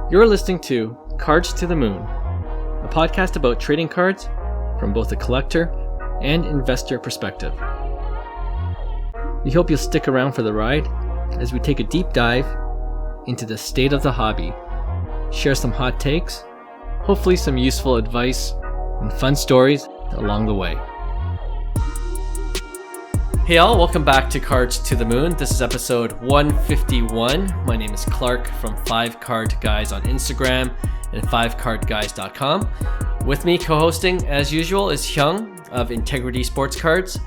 You're listening to Cards to the Moon, a podcast about trading cards from both a collector and investor perspective. We hope you'll stick around for the ride as we take a deep dive into the state of the hobby, share some hot takes, hopefully some useful advice, and fun stories along the way. Hey all, welcome back to Cards to the Moon. This is episode 151. My name is Clark from 5 Card Guys on Instagram and 5cardguys.com. With me co-hosting as usual is Hyung of Integrity Sports Cards.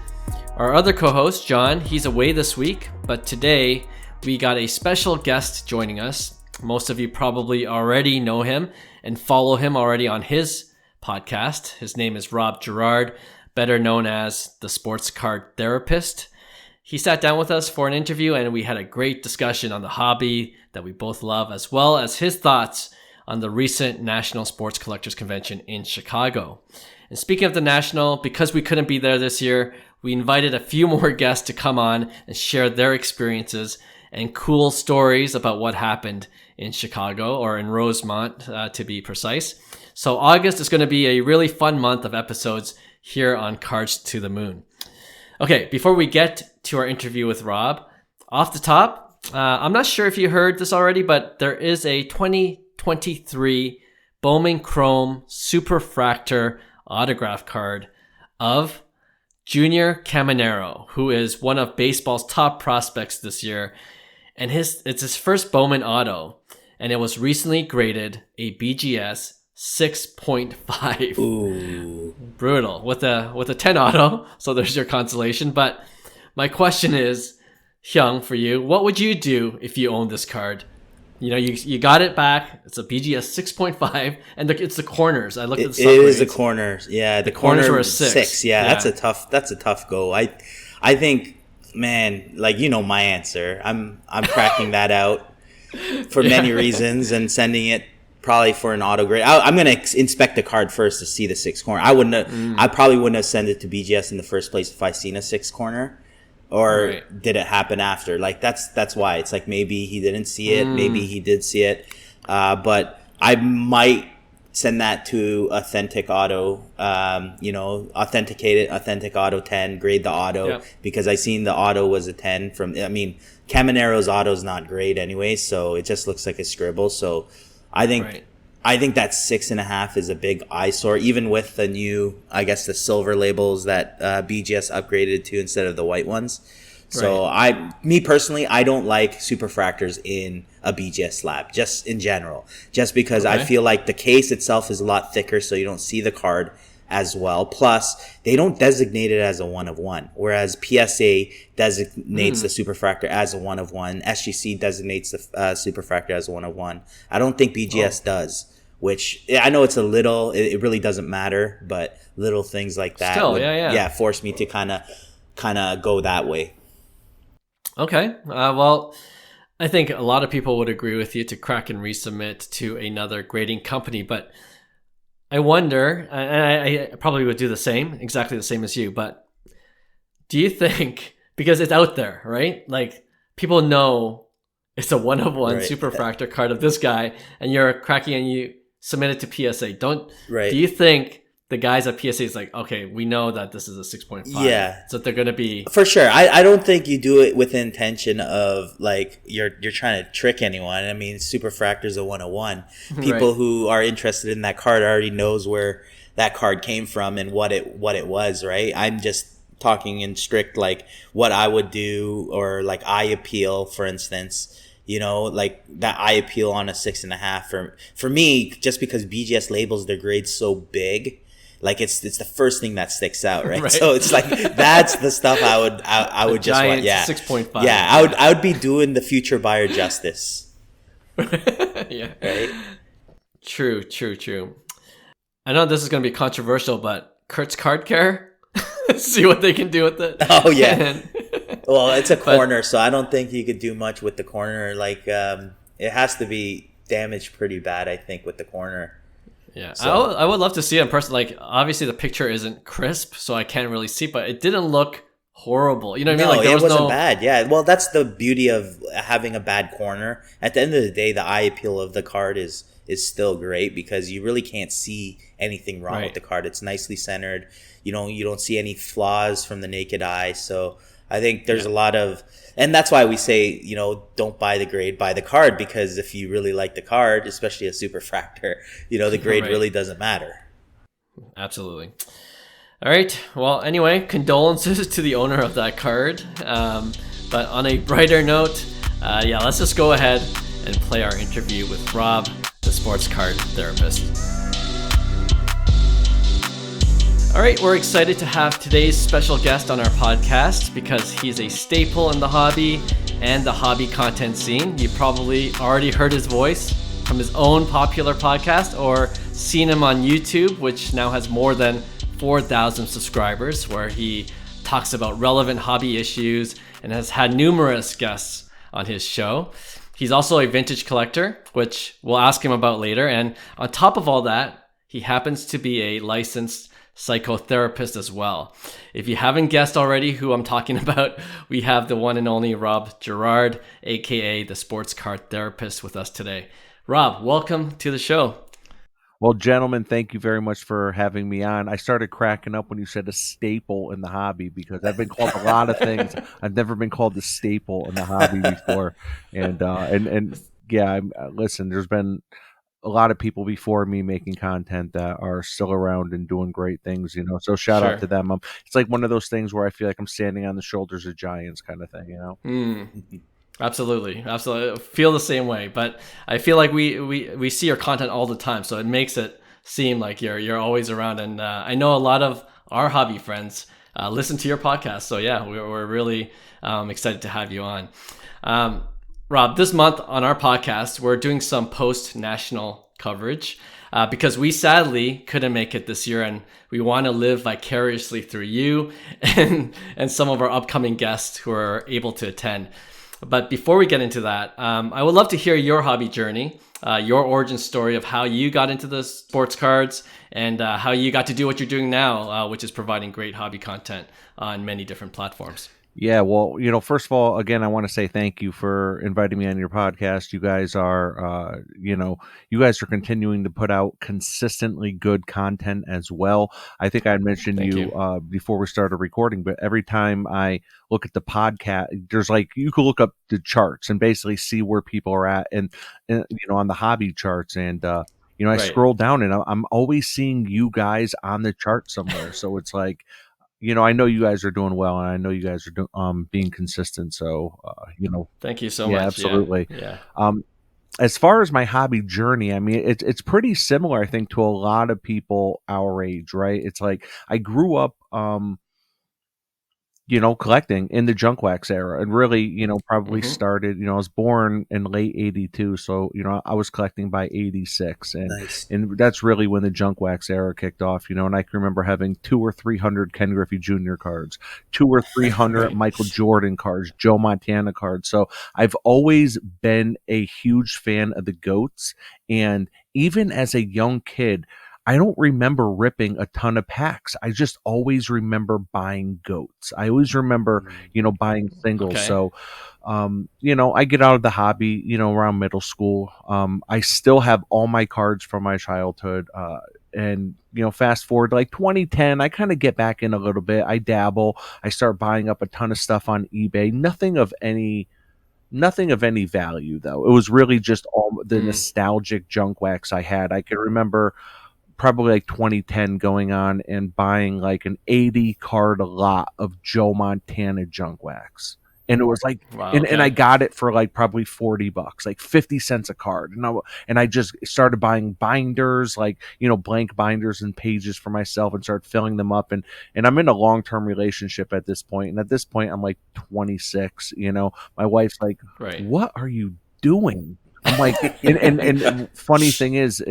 Our other co-host, John, he's away this week, but today we got a special guest joining us. Most of you probably already know him and follow him already on his podcast. His name is Girard, better known as the Sports Card Therapist. He sat down with us for an interview and we had a great discussion on the hobby that we both love, as well as his thoughts on the recent National Sports Collectors Convention in Chicago. And speaking of the National, because we couldn't be there this year, we invited a few more guests to come on and share their experiences and cool stories about what happened in Chicago, or in Rosemont to be precise. So August is going to be a really fun month of episodes here on Cards to the Moon. Okay, before we get to our interview with Rob, off the top, I'm not sure if you heard this already, but there is a 2023 Bowman Chrome superfractor autograph card of Junior Caminero, who is one of baseball's top prospects this year. And it's his first Bowman auto, and it was recently graded a BGS 6.5. Ooh. Brutal. With a 10 auto, so there's your consolation. But my question is, Hyung, for you, what would you do if you owned this card? You know, you got it back. It's a BGS 6.5, and it's the corners. I looked at the sub It is grades. the corners. Yeah, the corners corner were a 6. Yeah, Yeah. that's a tough go. I think, man, like, you know my answer. I'm cracking that out for many reasons and sending it probably for an auto grade. I'm going to inspect the card first to see the 6 corner. I probably wouldn't have sent it to BGS in the first place if I seen a 6 corner. Or did it happen after? Like, that's why. It's like maybe he didn't see it, maybe he did see it. But I might send that to Authentic Auto, Authentic Auto 10, grade the auto, because I seen the auto was a 10 Caminero's auto's not great anyway, so it just looks like a scribble. So I think that 6.5 is a big eyesore, even with the new, I guess, the silver labels that BGS upgraded to instead of the white ones. So me personally, I don't like superfractors in a BGS slab, just in general, just because I feel like the case itself is a lot thicker, so you don't see the card as well. Plus, they don't designate it as a 1 of 1, whereas PSA designates the superfractor as a 1 of 1. SGC designates the superfractor as a 1 of 1. I don't think BGS does, which I know it's a little, it really doesn't matter, but little things like that force me to kind of go that way. Okay. Well, I think a lot of people would agree with you to crack and resubmit to another grading company, but I wonder, and I probably would do exactly the same as you, but do you think, because it's out there, right? Like, people know it's a 1 of 1 superfractor card of this guy, and you're cracking and you submit it to PSA. Do you think the guys at PSA is like, okay, we know that this is a 6.5. Yeah. So they're going to be... For sure. I don't think you do it with the intention of, like, you're trying to trick anyone. I mean, superfractor's a 1 of 1. People who are interested in that card already knows where that card came from and what it was, right? I'm just talking in strict, like, what I would do, or, like, eye appeal, for instance. You know, like that eye appeal on a 6.5 for me, just because BGS labels their grades so big, like it's the first thing that sticks out, right? So it's like that's the stuff I would just want. 6.5. Yeah, I would be doing the future buyer justice. Yeah. Right. True. I know this is going to be controversial, but Kurt's Card Care. See what they can do with it. Oh yeah. Well, it's a corner, so I don't think you could do much with the corner. Like, it has to be damaged pretty bad, I think, with the corner. Yeah, I would love to see it in person. Like, obviously the picture isn't crisp, so I can't really see, but it didn't look horrible. You know what I mean? No, Like there it was wasn't no bad. Yeah, well, that's the beauty of having a bad corner. At the end of the day, the eye appeal of the card is still great because you really can't see anything wrong with right. the card. It's nicely centered. You don't see any flaws from the naked eye. So I think there's Yeah. a lot of, and that's why we say don't buy the grade, buy the card, because if you really like the card, especially a superfractor, the grade Right. really doesn't matter. Absolutely. All right. Well, anyway, condolences to the owner of that card. But on a brighter note, yeah, let's just go ahead and play our interview with Rob, the sports card therapist. All right, we're excited to have today's special guest on our podcast because he's a staple in the hobby and the hobby content scene. You probably already heard his voice from his own popular podcast or seen him on YouTube, which now has more than 4,000 subscribers, where he talks about relevant hobby issues and has had numerous guests on his show. He's also a vintage collector, which we'll ask him about later. And on top of all that, he happens to be a licensed psychotherapist as well. If you haven't guessed already who I'm talking about, we have the one and only Rob Girard, aka the sports card therapist, with us today. Rob, welcome to the show. Well, gentlemen, thank you very much for having me on. I started cracking up when you said a staple in the hobby because I've been called a lot of things. I've never been called a staple in the hobby before. And yeah, listen, there's been a lot of people before me making content that are still around and doing great things, so shout out to them. It's like one of those things where I feel like I'm standing on the shoulders of giants kind of thing. Absolutely. I feel the same way, but I feel like we see your content all the time, so it makes it seem like you're always around. And I know a lot of our hobby friends listen to your podcast, so yeah, we're really excited to have you on. Rob, this month on our podcast, we're doing some post-national coverage because we sadly couldn't make it this year, and we want to live vicariously through you and some of our upcoming guests who are able to attend. But before we get into that, I would love to hear your hobby journey, your origin story of how you got into the sports cards and how you got to do what you're doing now, which is providing great hobby content on many different platforms. Yeah, well, first of all, again, I want to say thank you for inviting me on your podcast. You guys are, you guys are continuing to put out consistently good content as well. I think I mentioned you before we started recording, but every time I look at the podcast, there's you can look up the charts and basically see where people are at, and on the hobby charts, and I scroll down and I'm always seeing you guys on the chart somewhere. So it's like, I know you guys are doing well, and I know you guys are being consistent. So, thank you so much. Absolutely. Yeah. As far as my hobby journey, I mean, it's pretty similar, I think, to a lot of people our age, right? It's like I grew up, collecting in the junk wax era, and really, probably started, I was born in late 82. So, I was collecting by 86, and, Nice. and that's really when the junk wax era kicked off, and I can remember having 200 or 300 Ken Griffey Jr. cards, 200 or 300 Michael Jordan cards, Joe Montana cards. So I've always been a huge fan of the GOATs. And even as a young kid, I don't remember ripping a ton of packs. I just always remember buying GOATs. I always remember, buying singles. Okay. So, I get out of the hobby, around middle school. I still have all my cards from my childhood. And, fast forward to 2010, I kind of get back in a little bit. I dabble. I start buying up a ton of stuff on eBay. Nothing of any value, though. It was really just all the nostalgic junk wax I had. I can remember probably 2010 going on and buying an 80 card lot of Joe Montana junk wax. And it was wow, and I got it for probably $40, 50 cents a card. And I just started buying binders, blank binders and pages for myself, and started filling them up. And I'm in a long-term relationship at this point. And at this point, I'm 26, my wife's right. What are you doing? I'm and funny thing is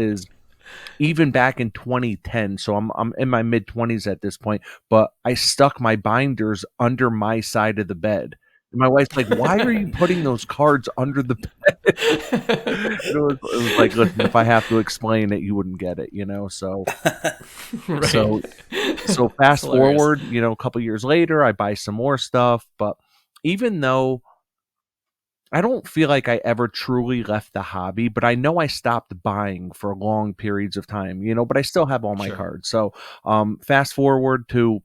even back in 2010, so I'm in my mid 20s at this point, but I stuck my binders under my side of the bed And my wife's like, "Why are you putting those cards under the bed?" It was like, listen, if I have to explain it, you wouldn't get it, So, Right. so It's fast hilarious. forward, a couple years later, I buy some more stuff. But even though I don't feel like I ever truly left the hobby, but I know I stopped buying for long periods of time, but I still have all my Sure. cards. So, fast forward to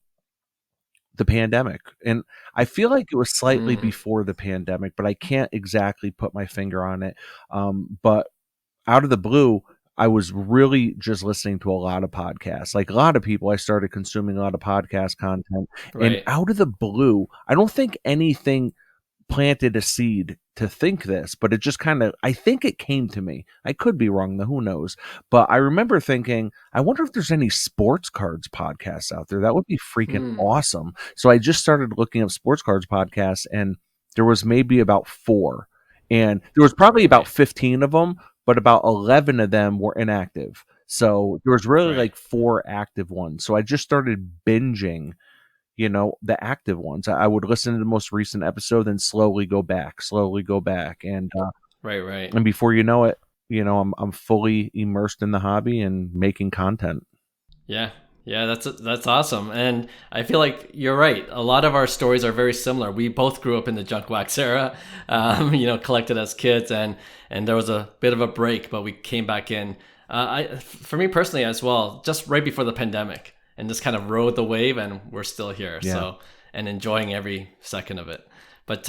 the pandemic. And I feel like it was slightly before the pandemic, but I can't exactly put my finger on it. But out of the blue, I was really just listening to a lot of podcasts. Like a lot of people, I started consuming a lot of podcast content. And Right. out of the blue, I don't think anything planted a seed to think this, but it just I think it came to me. I could be wrong, though, who knows? But I remember thinking, I wonder if there's any sports cards podcasts out there. That would be freaking awesome. So I just started looking up sports cards podcasts, and there was maybe about 4. And there was probably about 15 of them, but about 11 of them were inactive. So there was really like 4 active ones. So I just started binging the active ones. I would listen to the most recent episode, then slowly go back, and Right. and before you know it, I'm fully immersed in the hobby and making content. Yeah. Yeah, that's awesome. And I feel like you're right. A lot of our stories are very similar. We both grew up in the junk wax era, collected as kids, and there was a bit of a break, but we came back in. For me personally as well, just right before the pandemic, and just kind of rode the wave, and we're still here. Yeah. So, and enjoying every second of it. But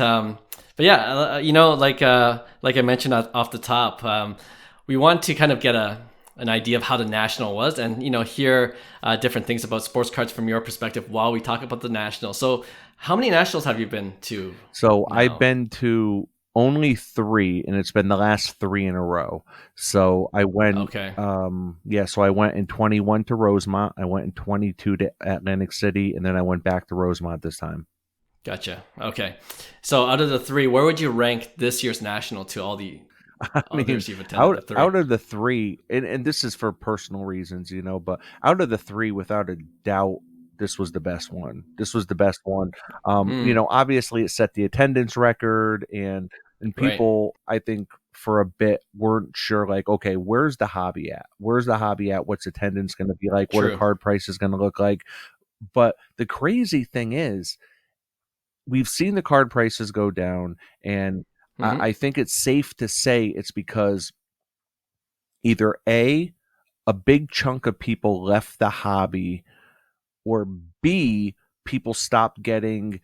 yeah, like I mentioned off the top, we want to kind of get an idea of how the national was, and hear different things about sports cards from your perspective while we talk about the national. So, how many nationals have you been to? So now? I've been to only 3, and it's been the last 3 in a row. So I went, Okay. so I went in 21 to Rosemont, I went in 22 to Atlantic City, and then I went back to Rosemont this time. Gotcha. Okay. So out of the 3, where would you rank this year's national to all the others you've attended? Out of the 3, and this is for personal reasons, but out of the 3, without a doubt, this was the best one. Obviously it set the attendance record, and people, I think, for a bit weren't sure, like, okay, where's the hobby at? What's attendance going to be like? What are card prices going to look like? But the crazy thing is, we've seen the card prices go down, and I think it's safe to say it's because either A, a big chunk of people left the hobby, or B, people stopped getting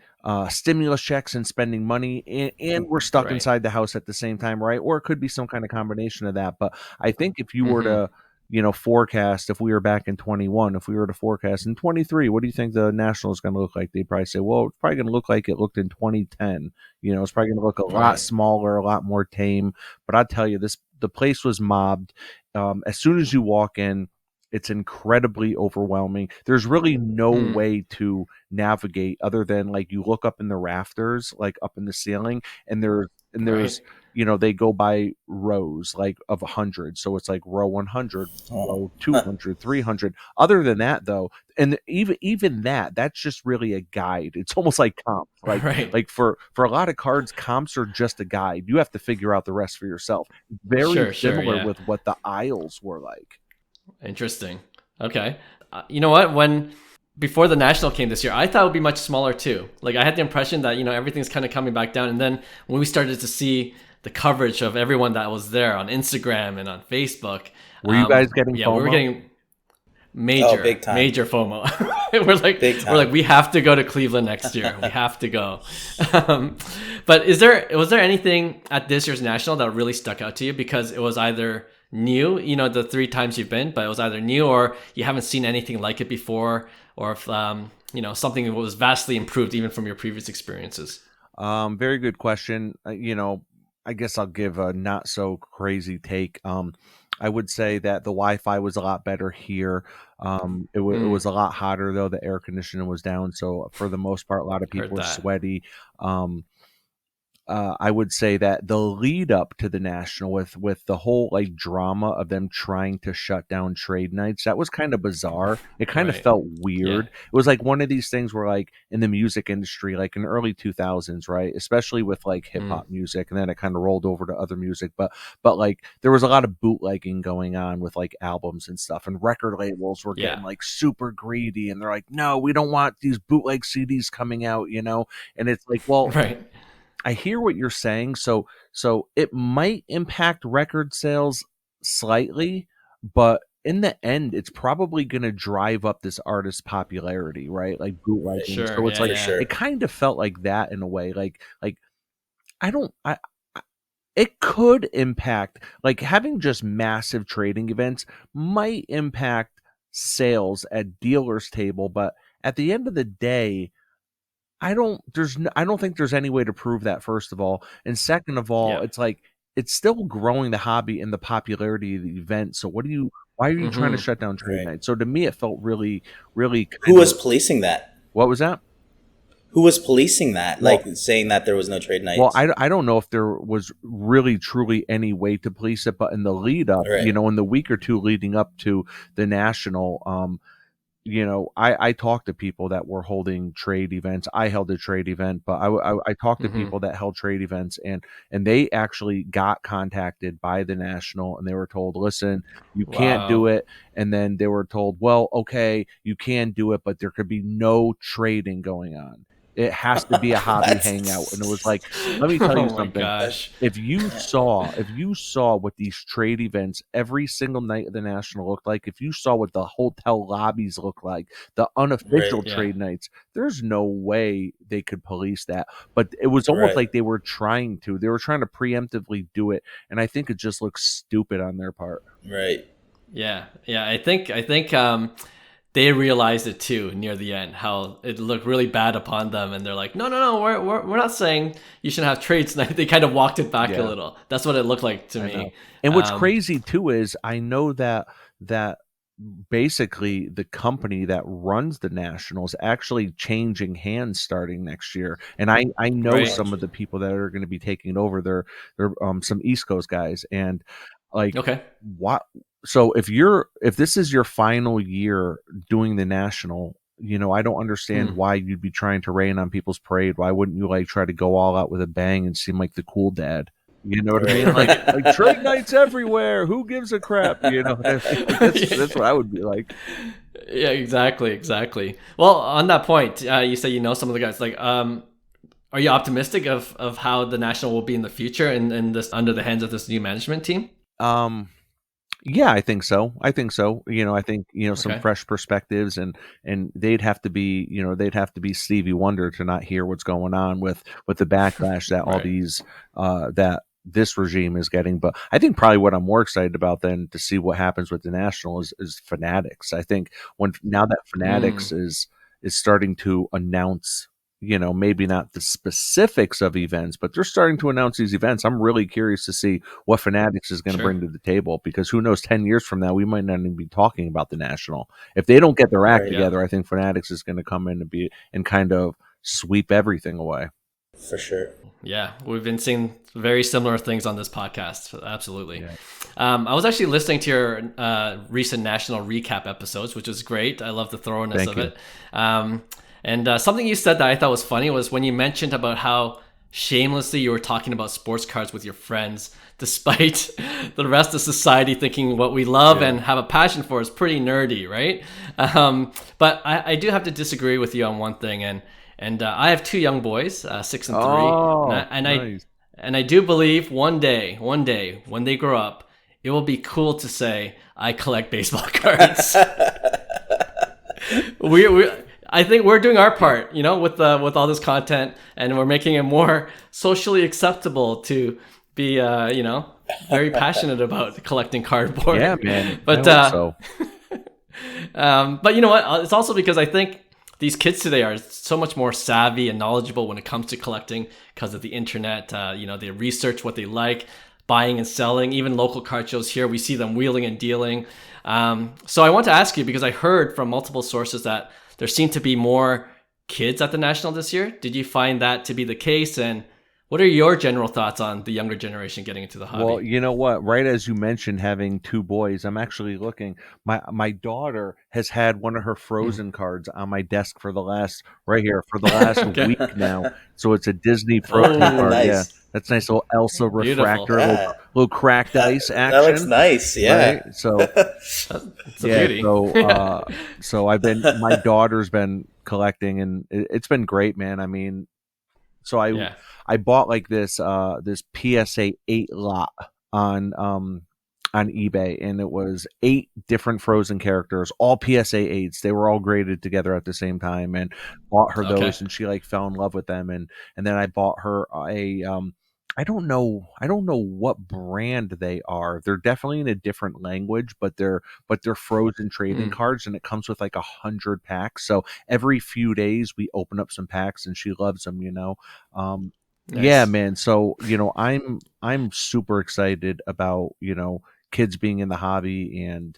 stimulus checks and spending money, and we're stuck inside the house at the same time, right? Or it could be some kind of combination of that. But I think if you were to forecast, if we were back in 21, if we were to forecast in 23, what do you think the national is going to look like? They'd probably say, well, it's probably going to look like it looked in 2010. It's probably going to look a lot smaller, a lot more tame. But I tell you, the place was mobbed. As soon as you walk in, it's incredibly overwhelming. There's really no way to navigate other than, like, you look up in the rafters, like up in the ceiling, and there's they go by rows, like, of 100. So it's like row 100, row 200, 300. Other than that, though, and even that's just really a guide. It's almost like comps. Like for a lot of cards, comps are just a guide. You have to figure out the rest for yourself. Very similar with what the aisles were like. Interesting. Okay. You know what? Before the national came this year, I thought it would be much smaller too. Like, I had the impression that everything's kind of coming back down, and then when we started to see the coverage of everyone that was there on Instagram and on Facebook, were you guys getting FOMO? Yeah, we were getting major FOMO. we're like, we have to go to Cleveland next year. We have to go. But was there anything at this year's national that really stuck out to you because it was either new, the 3 times you've been, but it was either new or you haven't seen anything like it before, or if something that was vastly improved even from your previous experiences? Very good question. I guess I'll give a not so crazy take. I would say that the Wi-Fi was a lot better here. It was a lot hotter, though. The air conditioning was down, so for the most part, a lot of people were sweaty. I would say that the lead up to the national with the whole like drama of them trying to shut down trade nights, that was kind of bizarre. It kind of Right. felt Yeah. weird. It was like one of these things where like in the music industry, like in early 2000s, right? Especially with like hip hop music, and then it kind of rolled over to other music. But like there was a lot of bootlegging going on with like albums and stuff, and record labels were getting like super greedy, and they're like, no, we don't want these bootleg CDs coming out, you know? And it's like, well, Right. I hear what you're saying. So it might impact record sales slightly, but in the end, it's probably going to drive up this artist's popularity, right? Like bootlegging. Sure. So it's Yeah, like yeah. it kind of felt like that in a way. Like I don't. It could impact, like having just massive trading events might impact sales at dealers' table, but at the end of the day, I don't think there's any way to prove that, first of all. And second of all, Yeah. it's like it's still growing the hobby and the popularity of the event. So why are you trying to shut down trade nights? So to me it felt really, really Who was policing that? What was that? Who was policing that? Like saying that there was no trade nights? Well, I don't know if there was really truly any way to police it, but in the lead up, you know, in the week or two leading up to the national, you know, I talked to people that were holding trade events. I held a trade event, but I talked to people that held trade events, and they actually got contacted by the national, and they were told, listen, you can't do it. And then they were told, well, okay, you can do it, but there could be no trading going on. It has to be a hobby hangout. And it was like, let me tell you something. Gosh. If you saw what these trade events every single night of the national looked like, if you saw what the hotel lobbies look like, the unofficial trade nights, there's no way they could police that. But it was almost like they were trying to preemptively do it. And I think it just looks stupid on their part. Right. Yeah. Yeah. I think they realized it too near the end, how it looked really bad upon them, and they're like, no, we're not saying you shouldn't have trades. And they kind of walked it back a little. That's what it looked like to me. And what's crazy too is I know that basically the company that runs the national is actually changing hands starting next year, and I know some of the people that are going to be taking it over. They're some East Coast guys, and like what. So if this is your final year doing the national, you know, I don't understand why you'd be trying to rain on people's parade. Why wouldn't you like try to go all out with a bang and seem like the cool dad? You know what I mean? Like trade nights everywhere. Who gives a crap? You know, that's what I would be like. Yeah, exactly. Well, on that point, you say you know some of the guys. Like, are you optimistic of how the national will be in the future and this under the hands of this new management team? Yeah, I think so. You know, I think, you know, some fresh perspectives, and they'd have to be Stevie Wonder to not hear what's going on with the backlash that all these that this regime is getting. But I think probably what I'm more excited about than to see what happens with the national is Fanatics. I think now that Fanatics is starting to announce, you know, maybe not the specifics of events, but they're starting to announce these events. I'm really curious to see what Fanatics is going to bring to the table, because who knows, 10 years from now, we might not even be talking about the national. If they don't get their act together, I think Fanatics is going to come in and kind of sweep everything away. For sure. Yeah, we've been seeing very similar things on this podcast. Absolutely. Yeah. I was actually listening to your recent national recap episodes, which is great. I love the thoroughness of it. And something you said that I thought was funny was when you mentioned about how shamelessly you were talking about sports cars with your friends, despite the rest of society thinking what we love and have a passion for is pretty nerdy, right? But I do have to disagree with you on one thing, and I have two young boys, 6 and 3, nice. I do believe one day when they grow up, it will be cool to say I collect baseball cards. I think we're doing our part, you know, with all this content, and we're making it more socially acceptable to be, you know, very passionate about collecting cardboard. Yeah, man. But but you know what? It's also because I think these kids today are so much more savvy and knowledgeable when it comes to collecting because of the internet. You know, they research what they like, buying and selling. Even local card shows here, we see them wheeling and dealing. So I want to ask you, because I heard from multiple sources that there seem to be more kids at the National this year. Did you find that to be the case? And What are your general thoughts on the younger generation getting into the hobby? Well, you know what? Right as you mentioned having two boys, I'm actually looking. My daughter has had one of her Frozen cards on my desk for the last Okay. week now. So it's a Disney Frozen Oh, card. Yeah, Nice. that's nice little Elsa beautiful. refractor, Yeah, little cracked ice that looks action, nice. right? Yeah. So It's a yeah, beauty. so my daughter's been collecting, and it's been great, man. I mean, so Yeah. I bought like this PSA 8 lot on eBay, and it was 8 different Frozen characters, all PSA 8s. They were all graded together at the same time, and bought her Okay. those, and she like fell in love with them, and then I bought her a I don't know what brand they are. They're definitely in a different language, but they're Frozen trading Mm, cards, and it comes with like 100 packs. So every few days we open up some packs, and she loves them. Yeah, nice. man. So I'm super excited about kids being in the hobby, and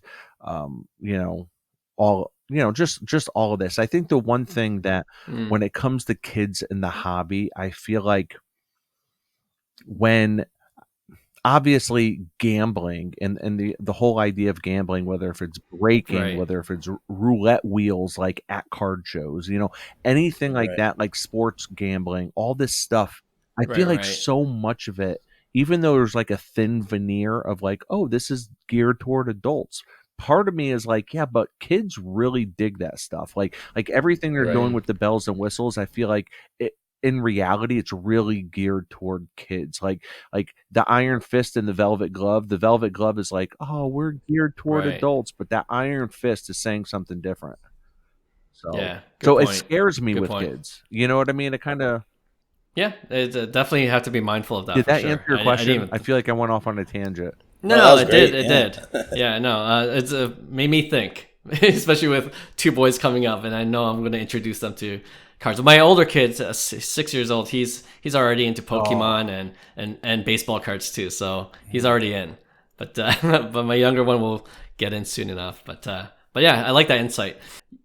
all just all of this. I think the one thing that Mm, when it comes to kids in the hobby, I feel like when obviously gambling and the whole idea of gambling, whether if it's breaking, right. whether if it's roulette wheels like at card shows, anything like Right. that, like sports gambling, all this stuff, I Right. feel like Right. so much of it, even though there's like a thin veneer of like, oh, this is geared toward adults, part of me is like, yeah, but kids really dig that stuff, like everything they're doing Right. Mm, with the bells and whistles. I feel like it, in reality, it's really geared toward kids. Like the Iron Fist and the Velvet Glove. The Velvet Glove is like, oh, we're geared toward right. adults, but that Iron Fist is saying something different. So Yeah. Good so it point. scares me Good with point. kids. You know what I mean? It kind of Yeah. It definitely have to be mindful of that did for that answer sure. your I didn't question? even. I feel like I went off on a tangent. No, No, that no, was it did. great. It Yeah. did. Yeah, no, it's made me think, especially with two boys coming up, and I know I'm going to introduce them to cards. My older kid's 6 years old. He's already into Pokemon Oh, and baseball cards too, so he's already in. But but my younger one will get in soon enough. But yeah, I like that insight.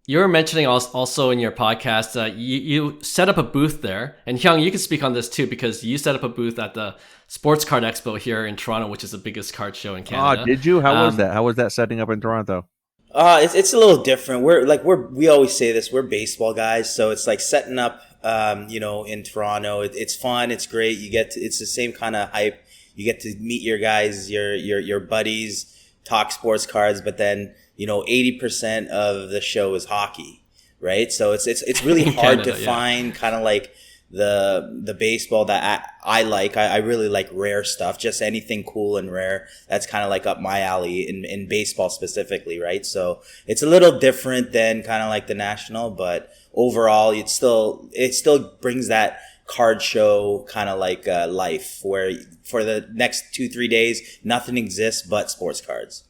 You were mentioning also in your podcast, you set up a booth there, and Hyung, you can speak on this too because you set up a booth at the Sports Card Expo here in Toronto, which is the biggest card show in Canada. did you? How was Um, that? How was that setting up in Toronto? It's a little different. We always say this. We're baseball guys, so it's like setting up. In Toronto, it's fun. It's great. It's the same kind of hype. You get to meet your guys, your buddies, talk sports cards, but then 80% of the show is hockey, right? So it's really in hard to Canada, yeah. find kind of like the baseball that I like. I really like rare stuff, just anything cool and rare. That's kind of like up my alley in baseball specifically, right? So it's a little different than kind of like the national, but overall it still brings that card show kind of like life where for the next 2-3 days, nothing exists but sports cards.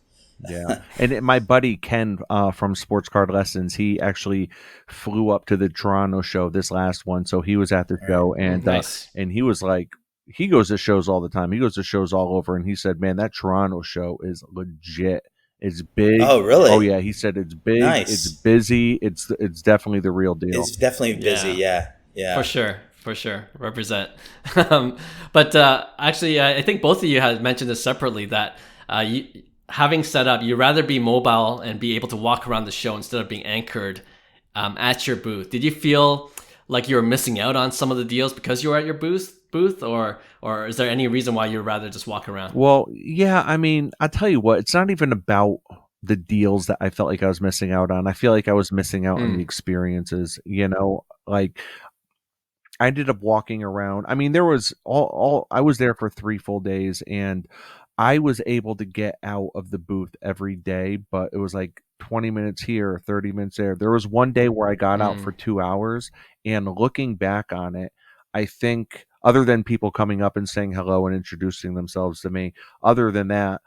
Yeah, and my buddy Ken from Sports Card Lessons, he actually flew up to the Toronto show, this last one, so he was at the Right. show, Nice. and he was like, he goes to shows all the time. He goes to shows all over, and he said, "Man, that Toronto show is legit. It's big. Oh, Oh really? yeah," he said, "It's big. It's Nice. busy. It's definitely the real deal." It's definitely busy. Yeah, Yeah. Yeah. for sure. For sure. Represent. But actually, I think both of you had mentioned this separately that you, having set up, you'd rather be mobile and be able to walk around the show instead of being anchored at your booth. Did you feel like you were missing out on some of the deals because you were at your booth, or is there any reason why you'd rather just walk around? Well, yeah, I mean, I tell you what, it's not even about the deals that I felt like I was missing out on. I feel like I was missing out on the Mm, experiences, like I ended up walking around. I mean, there was all I was there for 3 full days, and I was able to get out of the booth every day, but it was like 20 minutes here, 30 minutes there. There was one day where I got out mm, for 2 hours, and looking back on it, I think other than people coming up and saying hello and introducing themselves to me, other than that,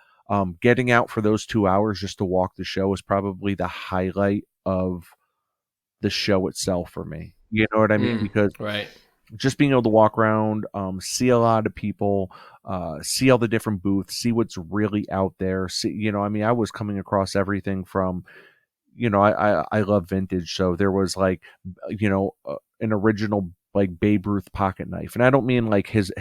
getting out for those 2 hours just to walk the show was probably the highlight of the show itself for me. You know what I mean? Because right. just being able to walk around, see a lot of people, see all the different booths, see what's really out there. I mean, I was coming across everything from, I love vintage, so there was like, an original like Babe Ruth pocket knife, and I don't mean like his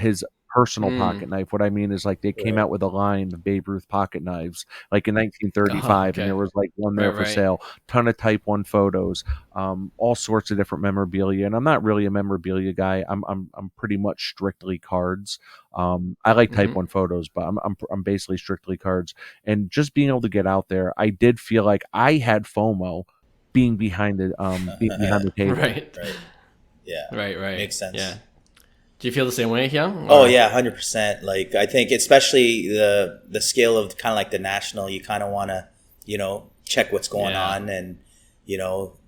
personal pocket knife. What I mean is like they came out with a line of Babe Ruth pocket knives, like in 1935, and there was like one there for sale. Ton of Type 1 photos, all sorts of different memorabilia. And I'm not really a memorabilia guy. I'm pretty much strictly cards. I like Type 1 photos, but I'm basically strictly cards. And just being able to get out there, I did feel like I had FOMO being behind the table. Right. Yeah. Right. Makes sense. Yeah. Do you feel the same way, Hyung? Oh yeah, 100%. Like I think especially the scale of kind of like the national, you kind of want to, check what's going on, and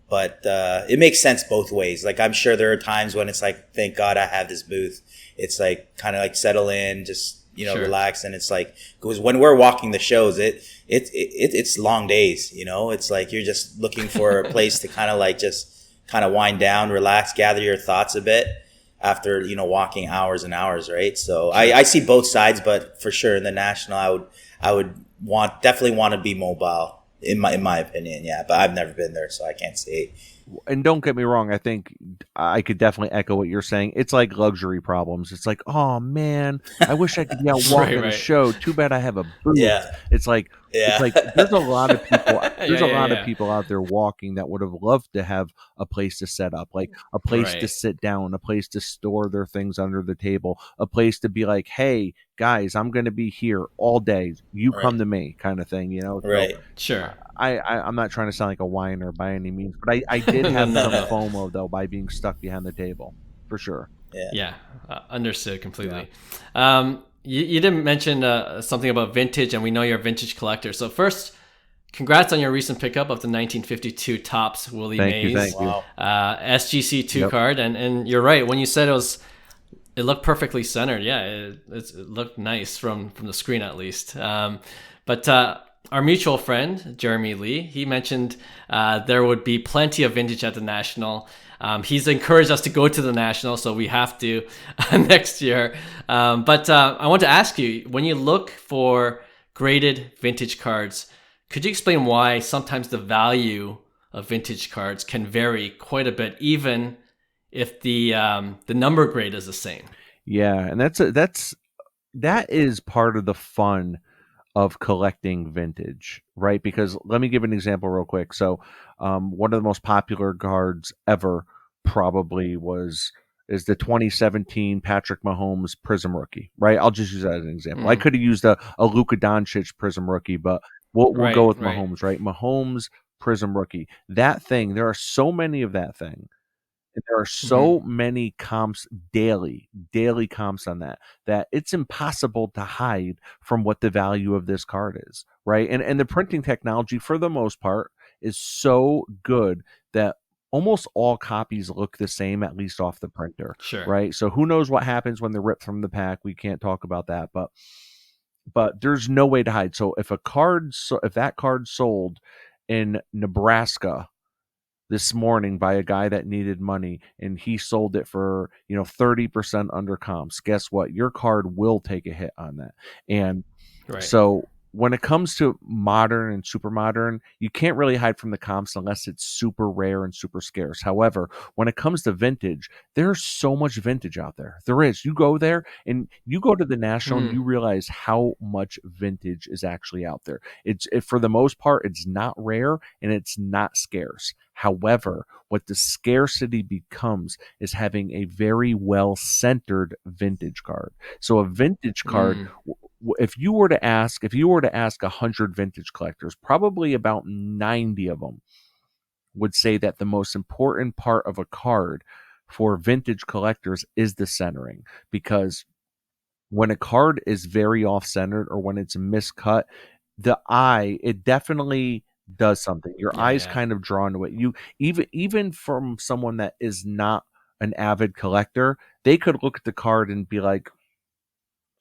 but it makes sense both ways. Like I'm sure there are times when it's like, thank God I have this booth. It's like kind of like settle in, just relax, and it's like, because when we're walking the shows, it's long days. It's like you're just looking for a place to kind of wind down, relax, gather your thoughts a bit after walking hours and hours, right? So I see both sides, but for sure in the national, I would definitely want to be mobile in my opinion, yeah. But I've never been there, so I can't say. And don't get me wrong, I think I could definitely echo what you're saying. It's like luxury problems. It's like, oh man, I wish I could be out walking a show. Too bad I have a booth. Yeah. It's like there's a lot of people. There's a lot of people out there walking that would have loved to have a place to set up, like a place to sit down, a place to store their things under the table, a place to be like, hey guys, I'm going to be here all day. You come to me, kind of thing, Right. So sure. I'm not trying to sound like a whiner by any means, but I did have some FOMO though by being stuck behind the table, for sure. Yeah, understood completely. Yeah. You didn't mention something about vintage, and we know you're a vintage collector. So first, congrats on your recent pickup of the 1952 Topps Willie Mays. Thank you. SGC2 card, and you're right when you said it looked perfectly centered. Yeah, it looked nice from the screen at least. But our mutual friend, Jeremy Lee, he mentioned there would be plenty of vintage at the National. He's encouraged us to go to the National, so we have to next year. But I want to ask you, when you look for graded vintage cards, could you explain why sometimes the value of vintage cards can vary quite a bit, even if the number grade is the same? Yeah, and that is part of the fun of collecting vintage, right? Because let me give an example real quick. So one of the most popular cards ever probably is the 2017 Patrick Mahomes Prism Rookie, right? I'll just use that as an example. I could have used a Luka Doncic Prism Rookie, but we'll go with Mahomes, right? Mahomes Prism Rookie. That thing, there are so many of that thing. And there are so many comps, daily comps on that it's impossible to hide from what the value of this card is, right? And the printing technology, for the most part, is so good that almost all copies look the same, at least off the printer, right? So who knows what happens when they're ripped from the pack? We can't talk about that, but there's no way to hide. So if that card sold in Nebraska this morning by a guy that needed money and he sold it for 30% under comps, guess what? Your card will take a hit on that. And so when it comes to modern and super modern, you can't really hide from the comps unless it's super rare and super scarce. However, when it comes to vintage, there's so much vintage out there. There is. You go there and you go to the National and you realize how much vintage is actually out there. For the most part, it's not rare and it's not scarce. However, what the scarcity becomes is having a very well-centered vintage card. So a vintage card, if you were to ask 100 vintage collectors, probably about 90 of them would say that the most important part of a card for vintage collectors is the centering, because when a card is very off-centered or when it's miscut, it definitely does something. Your eyes kind of drawn to it. You even from someone that is not an avid collector, they could look at the card and be like,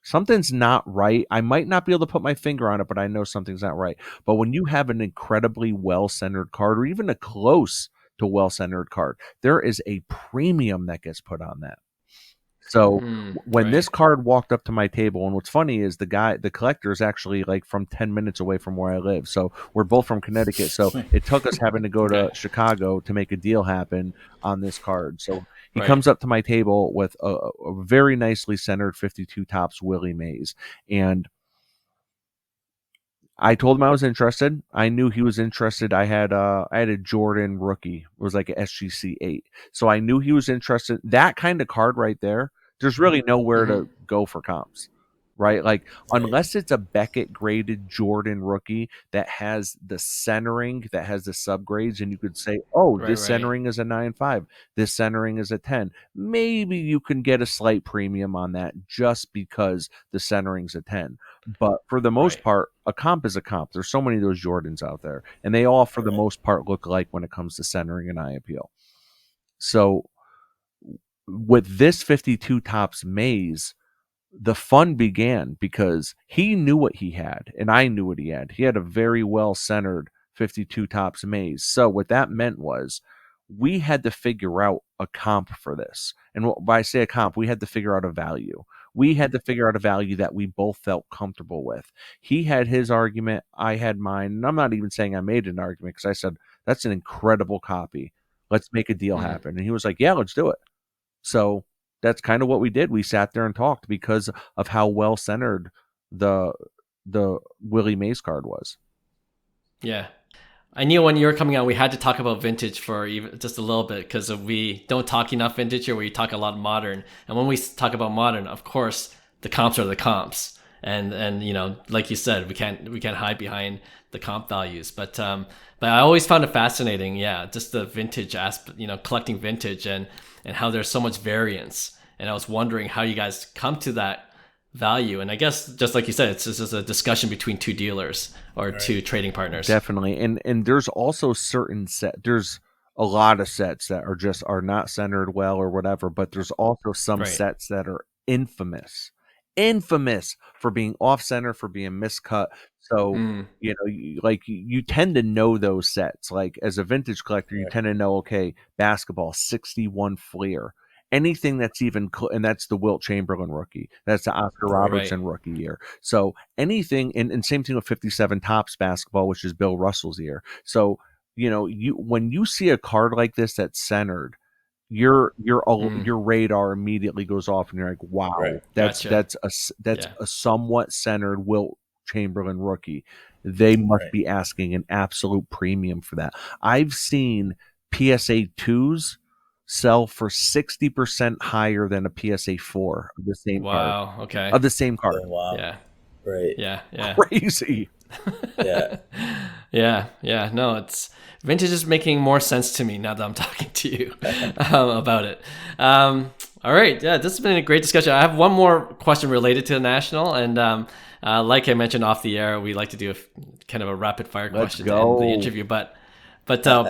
something's not right. I might not be able to put my finger on it, but I know something's not right. But when you have an incredibly well-centered card, or even a close to well-centered card, there is a premium that gets put on that. So when this card walked up to my table, and what's funny is the collector is actually like from 10 minutes away from where I live. So we're both from Connecticut. So it took us having to go to Chicago to make a deal happen on this card. So He comes up to my table with a very nicely centered 52 tops Willie Mays, and I told him I was interested. I knew he was interested. I had a Jordan rookie. It was like a SGC 8. So I knew he was interested. That kind of card right there, there's really nowhere to go for comps. Right? Like, unless it's a Beckett graded Jordan rookie that has the centering, that has the subgrades, and you could say, oh, this centering is a 9.5, this centering is a 10. Maybe you can get a slight premium on that just because the centering's a 10. But for the most part, a comp is a comp. There's so many of those Jordans out there, and they all, for the most part, look alike when it comes to centering and eye appeal. So with this 52 tops Maze, the fun began because he knew what he had, and I knew what he had. He had a very well-centered 52 tops Maze. So what that meant was we had to figure out a comp for this. And when I say a comp, we had to figure out a value. We had to figure out a value that we both felt comfortable with. He had his argument, I had mine, and I'm not even saying I made an argument because I said, that's an incredible copy. Let's make a deal happen. And he was like, yeah, let's do it. So that's kind of what we did. We sat there and talked because of how well centered the Willie Mays card was. Yeah. I knew when you were coming out, we had to talk about vintage for even just a little bit because we don't talk enough vintage here. We talk a lot modern. And when we talk about modern, of course, the comps are the comps. And you know, like you said, we can't hide behind the comp values. But I always found it fascinating. Yeah. Just the vintage aspect, you know, collecting vintage and how there's so much variance. And I was wondering how you guys come to that value. And I guess, just like you said, it's just a discussion between two dealers or two trading partners. Definitely. And there's also there's a lot of sets that are not centered well or whatever, but there's also some sets that are infamous for being off center, for being miscut. So, you know, you tend to know those sets. Like, as a vintage collector, you tend to know, okay, basketball, 61 Fleer. Anything that's even, and that's the Wilt Chamberlain rookie. That's the Oscar Robertson rookie year. So anything, and same thing with 57 tops basketball, which is Bill Russell's year. So, you know, when you see a card like this that's centered, your radar immediately goes off, and you're like, wow, that's a somewhat centered Wilt Chamberlain rookie. They must be asking an absolute premium for that. I've seen PSA 2s sell for 60% higher than a PSA 4 of the same card. Wow, okay. Of the same card. Oh, wow. Yeah. Right. Yeah. Crazy. Yeah. No, it's vintage is making more sense to me now that I'm talking to you about it. All right. Yeah, this has been a great discussion. I have one more question related to the National, and like I mentioned off the air, we like to do kind of a rapid fire question in the interview. But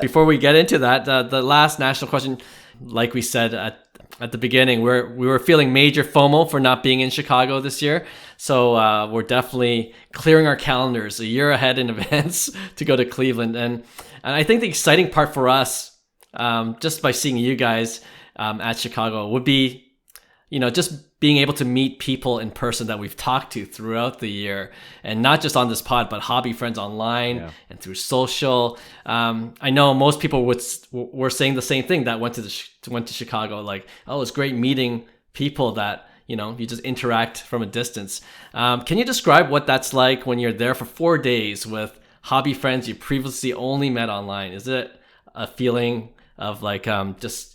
before we get into that, the last National question, like we said at the beginning, we were feeling major FOMO for not being in Chicago this year. So we're definitely clearing our calendars a year ahead in advance to go to Cleveland. And I think the exciting part for us, just by seeing you guys at Chicago, would be, you know, just being able to meet people in person that we've talked to throughout the year, and not just on this pod, but hobby friends online and through social. I know most people were saying the same thing that went to Chicago. Like, oh, it's great meeting people that, you know, you just interact from a distance. Can you describe what that's like when you're there for 4 days with hobby friends you previously only met online? Is it a feeling of like just,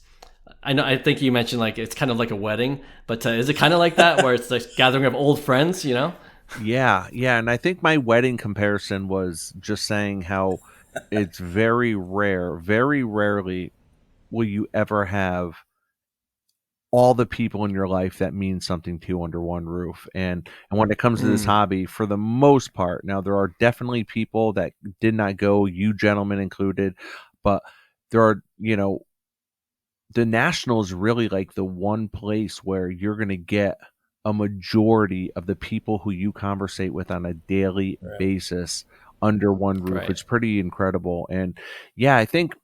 I think you mentioned like it's kind of like a wedding, but is it kind of like that where it's like gathering of old friends, you know? Yeah. And I think my wedding comparison was just saying how it's very rarely will you ever have all the people in your life that mean something to you under one roof. And when it comes to this hobby, for the most part, now there are definitely people that did not go, you gentlemen included, but there are, you know, the National is really like the one place where you're going to get a majority of the people who you conversate with on a daily basis under one roof. It's pretty incredible. And yeah, I think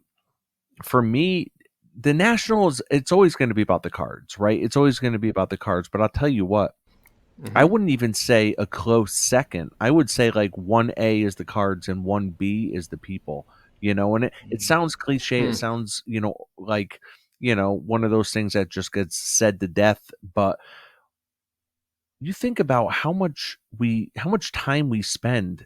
for me, the National it's always going to be about the cards, right? It's always going to be about the cards. But I'll tell you what, I wouldn't even say a close second. I would say like 1A is the cards and 1B is the people, you know, and it sounds cliche. It sounds, you know, like, one of those things that just gets said to death. But you think about how much time we spend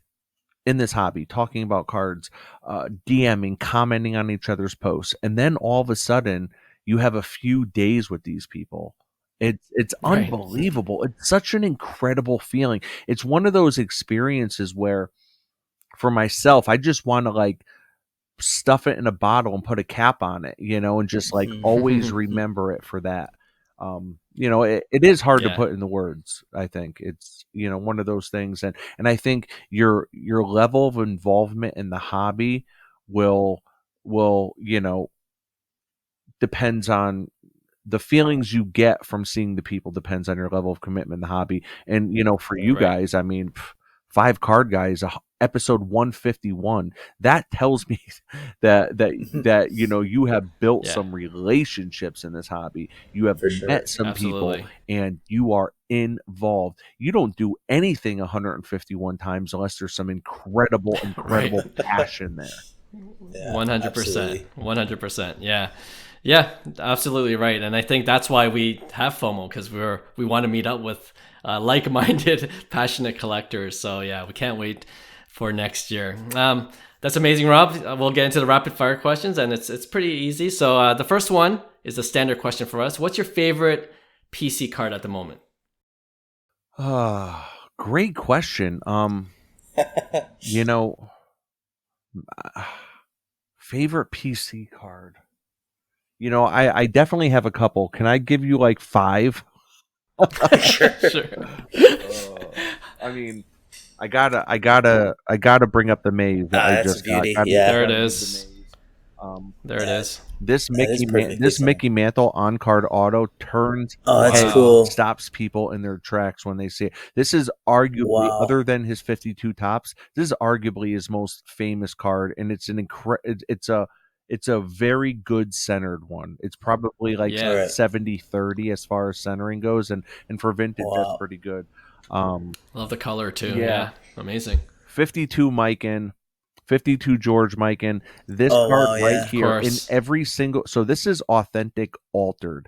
in this hobby talking about cards, DMing, commenting on each other's posts, and then all of a sudden you have a few days with these people. It's unbelievable. It's such an incredible feeling. It's one of those experiences where, for myself, I just want to like stuff it in a bottle and put a cap on it, and just like always remember it for that. It is hard to put in the words. I think it's, one of those things. And I think your level of involvement in the hobby will, depends on the feelings you get from seeing the people, depends on your level of commitment in the hobby. And, for you guys, I mean, 5 Card Guys, episode 151, that tells me that you have built some relationships in this hobby. You have met some people, and you are involved. You don't do anything 151 times unless there's some incredible passion there. 100%. 100%. Yeah, absolutely right. And I think that's why we have FOMO, because we want to meet up with like-minded, passionate collectors. So yeah, we can't wait for next year. That's amazing, Rob. We'll get into the rapid fire questions, and it's pretty easy. So the first one is a standard question for us. What's your favorite PC card at the moment? Great question. Favorite PC card. I definitely have a couple. Can I give you like 5? Sure. I mean, I gotta bring up the maze that I just got. There it is. There it is. This Mickey Mantle on card auto turns that's cool. Stops people in their tracks when they see it. This is arguably, other than his 52 tops, this is arguably his most famous card, and it's it's a very good centered one. It's probably like 70-30 as far as centering goes, and for vintage that's pretty good. Love the color too. Yeah. Amazing. 52 Mikan, 52 George Mikan. This card right here in every single. So this is authentic altered.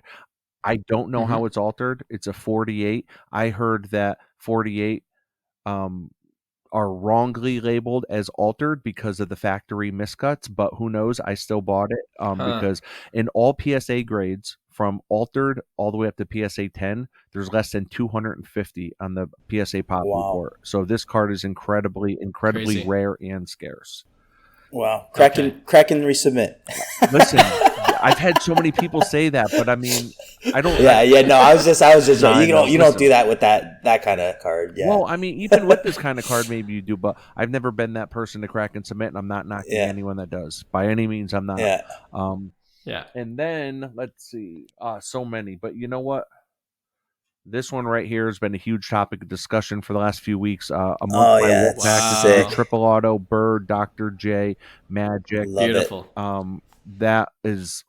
I don't know how it's altered. It's a 48. I heard that 48 are wrongly labeled as altered because of the factory miscuts, but who knows? I still bought it because in all PSA grades, from altered all the way up to PSA 10, there's less than 250 on the PSA Pop report. So this card is incredibly Crazy. Rare and scarce. Wow. Crack and resubmit. Listen, I've had so many people say that, but I mean, I don't. No, I was just. You don't do that with that kind of card. Yeah. Well, I mean, even with this kind of card, maybe you do, but I've never been that person to crack and submit, and I'm not knocking anyone that does by any means. I'm not. Yeah. And then let's see, so many, but you know what? This one right here has been a huge topic of discussion for the last few weeks. Triple Auto, Bird, Dr. J, Magic. Beautiful. That is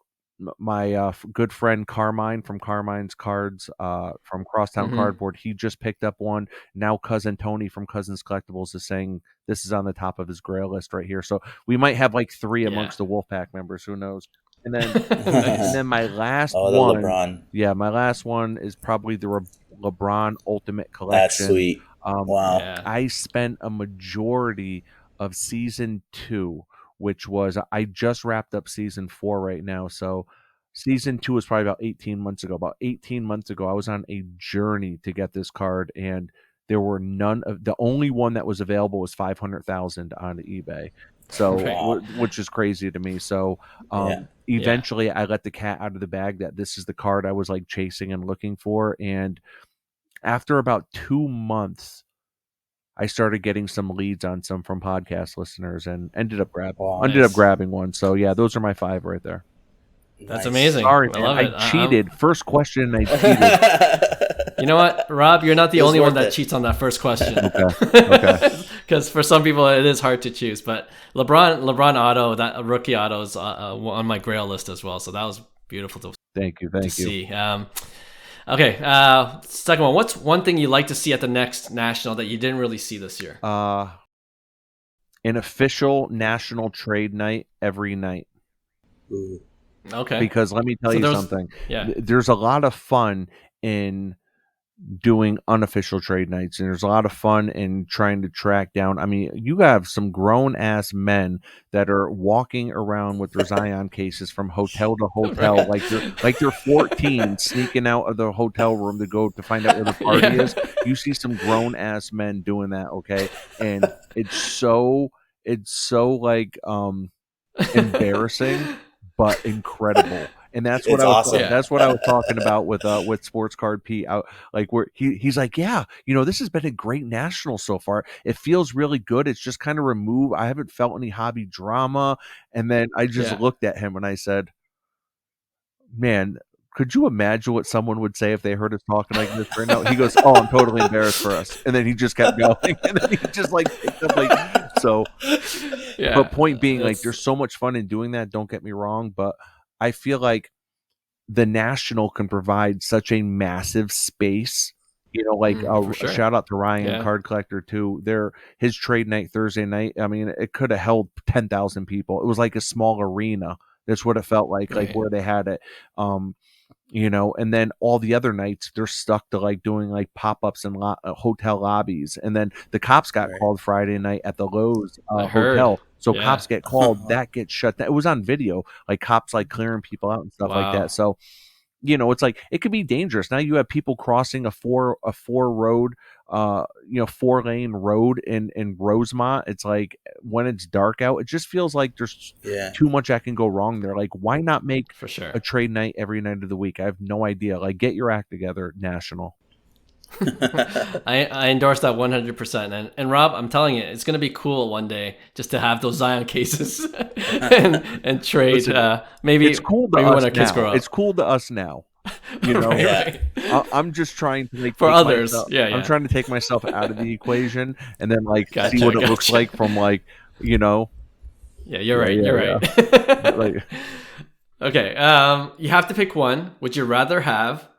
my good friend Carmine from Carmine's Cards, from Crosstown Cardboard. He just picked up one. Now cousin Tony from Cousins Collectibles is saying this is on the top of his grail list right here. So we might have like 3 amongst the Wolfpack members. Who knows? And then, and then my last one, LeBron. Yeah, my last one is probably the LeBron Ultimate Collection. That's sweet. Wow. Yeah. I spent a majority of season 2, which was, I just wrapped up season 4 right now. So season 2 was probably about 18 months ago. About 18 months ago, I was on a journey to get this card, and there were the only one that was available was 500,000 on eBay. So, which is crazy to me. So, eventually I let the cat out of the bag that this is the card I was like chasing and looking for. And after about 2 months, I started getting some leads on some from podcast listeners and ended up grabbing one. So yeah, those are my 5 right there. That's amazing. Sorry, man. I cheated. First question, I cheated. You know what, Rob? You're not the only one that cheats on that first question. Okay. Because for some people, it is hard to choose. But LeBron auto, that rookie auto is on my Grail list as well. So that was beautiful to Thank you. see. Okay. Second one. What's one thing you'd like to see at the next national that you didn't really see this year? An official national trade night every night. Ooh. Okay. Because let me tell you something. Yeah. There's a lot of fun in doing unofficial trade nights, and there's a lot of fun in trying to track down. I mean, you have some grown ass men that are walking around with their Zion cases from hotel to hotel, like they're 14, sneaking out of the hotel room to go to find out where the party is. You see some grown ass men doing that, okay? And it's so like embarrassing but incredible. And that's what that's what I was talking about with Sports Card Pete. Like where he's like, yeah, this has been a great national so far. It feels really good. It's just kind of removed. I haven't felt any hobby drama. And then I just looked at him and I said, man, could you imagine what someone would say if they heard us talking like this right now? He goes, oh, I'm totally embarrassed for us. And then he just kept going. And then he just like picked up like so. Yeah, but point being, like, there's so much fun in doing that. Don't get me wrong, but I feel like the national can provide such a massive space. Shout out to Ryan, Card Collector too. His trade night Thursday night. I mean, it could have held 10,000 people. It was like a small arena. That's what it felt like where they had it. And then all the other nights they're stuck to like doing like pop-ups in hotel lobbies. And then the cops got called Friday night at the Lowe's hotel. So cops get called, that gets shut down. It was on video, like cops like clearing people out and stuff like that. So, it's like it could be dangerous. Now you have people crossing a four road, 4-lane road in Rosemont. It's like when it's dark out, it just feels like there's too much that can go wrong there. Like, why not make a trade night every night of the week? I have no idea. Like, get your act together, national. I endorse that 100%. And Rob, I'm telling you, it's going to be cool one day just to have those Zion cases and trade. Listen, maybe it's cool to us when our kids grow up. It's cool to us now. Right. I'm just trying to make for others. I'm trying to take myself out of the equation and then see what it looks like from Yeah, you're right. You're right. Okay. You have to pick one. Would you rather have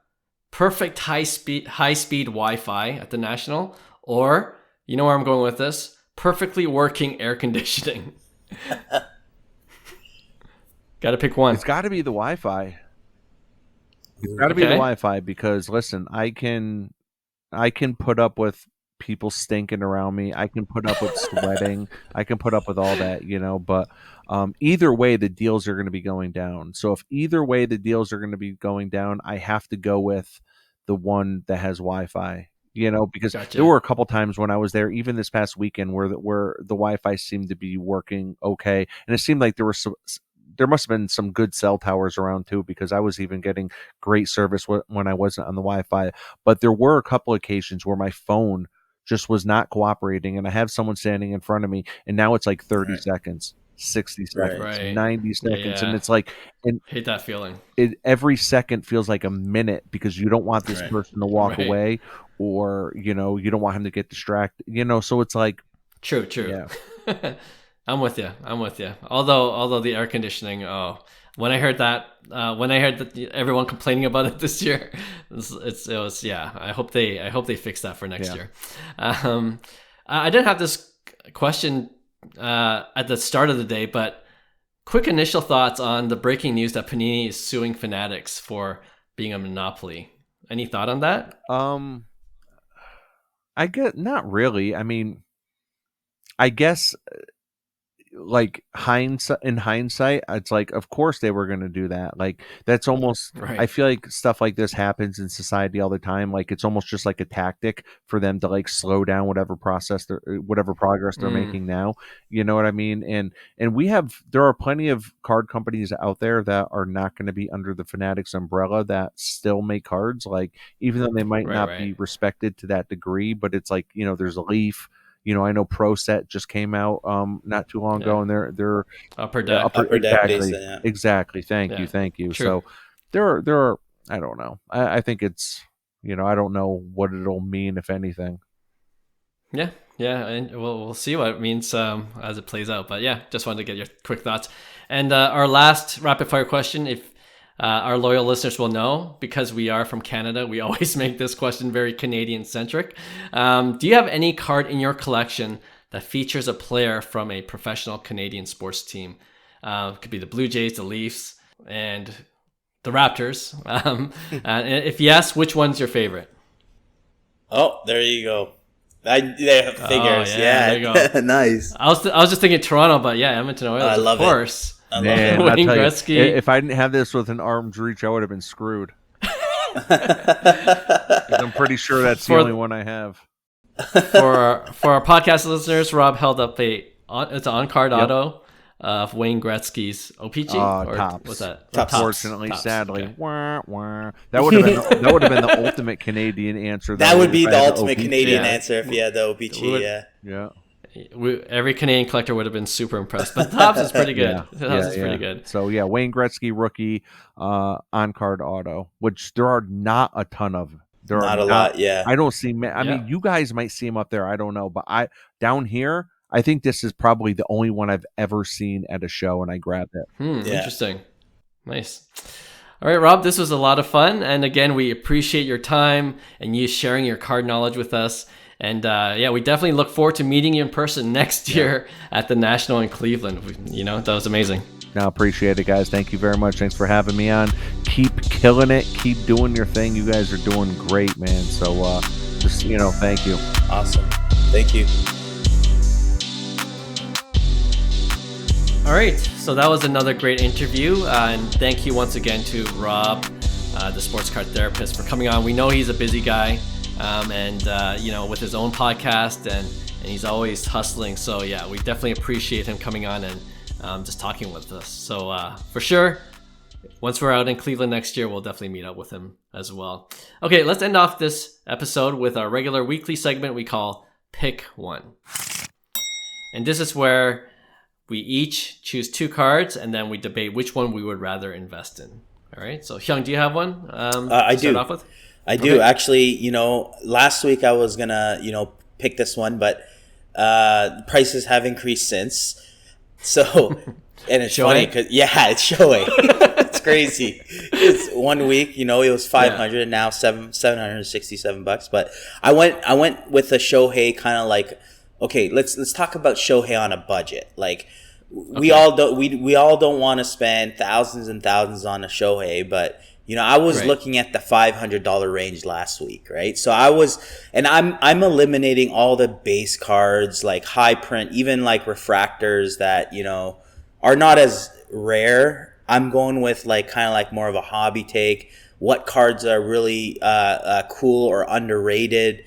perfect high speed Wi-Fi at the National, or you know where I'm going with this? Perfectly working air conditioning. Got to pick one. It's got to be the Wi-Fi. It's got to be the Wi-Fi because listen, I can put up with people stinking around me. I can put up with sweating. I can put up with all that, but either way the deals are going to be going down. So if either way the deals are going to be going down, I have to go with the one that has Wi-Fi. Because there were a couple times when I was there, even this past weekend, where the Wi-Fi seemed to be working okay, and it seemed like there must have been some good cell towers around too, because I was even getting great service when I wasn't on the Wi-Fi. But there were a couple occasions where my phone just was not cooperating, and I have someone standing in front of me, and now it's like 30 seconds, 60 seconds, 90 seconds, and it's like, and hate that feeling. Every second feels like a minute because you don't want this person to walk away, or you don't want him to get distracted. So it's like true. Yeah. I'm with you. Although the air conditioning, when I heard that everyone complaining about it this year, it was I hope they fix that for next year. I didn't have this question at the start of the day, but quick initial thoughts on the breaking news that Panini is suing Fanatics for being a monopoly. Any thought on that? I get not really. I mean, I guess. Like in hindsight, it's like, of course they were going to do that. Like that's almost, I feel like stuff like this happens in society all the time. Like it's almost just like a tactic for them to like slow down whatever progress they're making now. You know what I mean? And there are plenty of card companies out there that are not going to be under the Fanatics umbrella that still make cards. Like even though they might not be respected to that degree, but it's like, there's a Leaf. I know Pro Set just came out not too long ago, and they're Upper Deck. Exactly. Thank you. True. So there are. I don't know. I think it's I don't know what it'll mean, if anything. Yeah, and we'll see what it means as it plays out. But yeah, just wanted to get your quick thoughts. And our last rapid fire question, if our loyal listeners will know, because we are from Canada, we always make this question very Canadian centric. Do you have any card in your collection that features a player from a professional Canadian sports team? It could be the Blue Jays, the Leafs, and the Raptors. And if yes, which one's your favorite? Oh, there you go. Figures. There you go. Nice. I was just thinking Toronto, but yeah, Edmonton Oilers. I love of course. Man, Wayne I'll tell Gretzky. you, if I didn't have this within arm's reach, I would have been screwed. I'm pretty sure that's the only one I have. For our podcast listeners, Rob held up it's an on-card auto of Wayne Gretzky's OPG. Or Tops. what's that? Tops. Unfortunately, Tops. sadly, Okay. That would have been the ultimate Canadian answer. That would be if I the had ultimate OPG. Canadian answer if you had the OPG. Yeah. Every Canadian collector would have been super impressed, but Tops is pretty good. Tops is pretty good. So yeah, Wayne Gretzky rookie on card auto, which there are not a ton of. There Not are a lot, yeah. I don't see. I mean, you guys might see him up there. I don't know, but down here, I think this is probably the only one I've ever seen at a show, and I grabbed it. Interesting. Nice. All right, Rob, this was a lot of fun, and again, we appreciate your time and you sharing your card knowledge with us. And we definitely look forward to meeting you in person next year at the National in Cleveland. That was amazing. No, appreciate it, guys. Thank you very much. Thanks for having me on. Keep killing it. Keep doing your thing. You guys are doing great, man. So thank you. Awesome. Thank you. All right, so that was another great interview. And thank you once again to Rob, the sports card therapist, for coming on. We know he's a busy guy. With his own podcast and he's always hustling. So yeah, we definitely appreciate him coming on and just talking with us. So for sure, once we're out in Cleveland next year, we'll definitely meet up with him as well. Okay, let's end off this episode with our regular weekly segment we call Pick One. And this is where we each choose two cards and then we debate which one we would rather invest in. All right, so Hyung, do you have one I do. start off with? I do. Actually, last week I was gonna, pick this one, but prices have increased since. So, and it's funny because it's showing. It's crazy. It's 1 week, it was 500 and now $767. But I went with the Shohei kind of like, okay, let's talk about Shohei on a budget. Like we all don't want to spend thousands and thousands on a Shohei, but I was looking at the $500 range last week, right? So I'm eliminating all the base cards, like high print, even like refractors that, are not as rare. I'm going with like kind of like more of a hobby take. What cards are really cool or underrated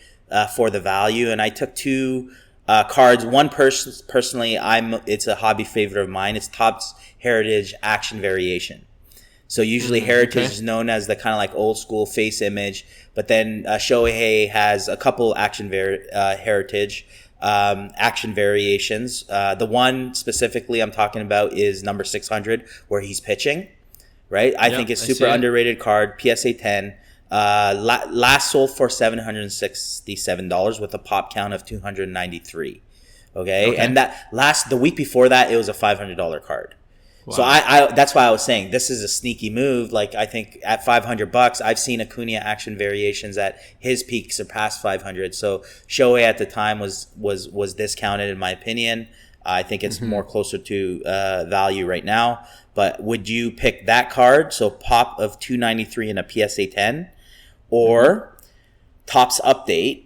for the value? And I took two cards. One personally, it's a hobby favorite of mine. It's Topps Heritage Action Variation. So usually Heritage is known as the kind of like old school face image, but then Shohei has a couple Heritage action variations. The one specifically I'm talking about is number 600, where he's pitching, right? I think it's super underrated card, PSA 10. Last sold for $767 with a pop count of 293. Okay. And the week before that, it was a $500 card. Wow. So I that's why I was saying this is a sneaky move. Like I think at $500, I've seen Acuna action variations at his peak surpass 500. So Shohei at the time was discounted in my opinion. I think it's more closer to value right now. But would you pick that card? So pop of 293 in a PSA 10, or Topps Update,